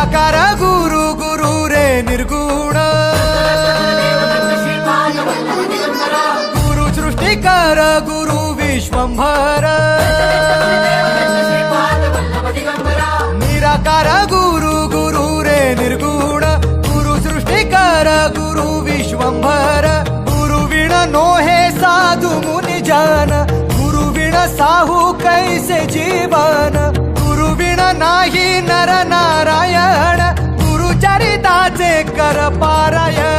निराकार गुरु गुरु रे निर्गुण गुरु सृष्टिकर गुरु विश्वंभर निराकार गुरु गुरु रे निर्गुण गुरु सृष्टिकर गुरु विश्वंभर गुरु विण नोहे साधु मुनि जन गुरु विण साहू कैसे जीवन गुरु विण नाही नर नारायण गुरु चरिताचे कर पारायण